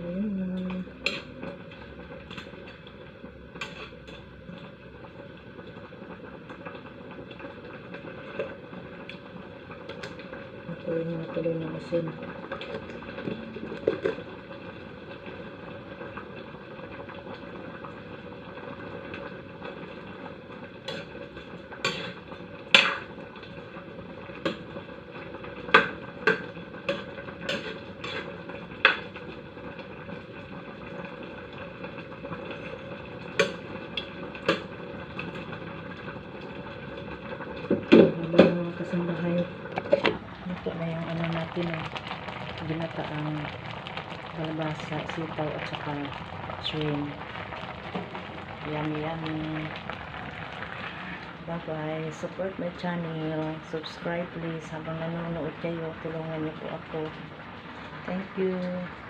Ayan na. Ito yung tuloy ng asin. Habang mga kasambahay, ito na yung ano natin ginataang kalabasa, sitaw at saka shrimp. Yummy yummy. Bye bye. Support my channel. Subscribe please. Habang nanonood kayo, tulungan niyo po ako. Thank you.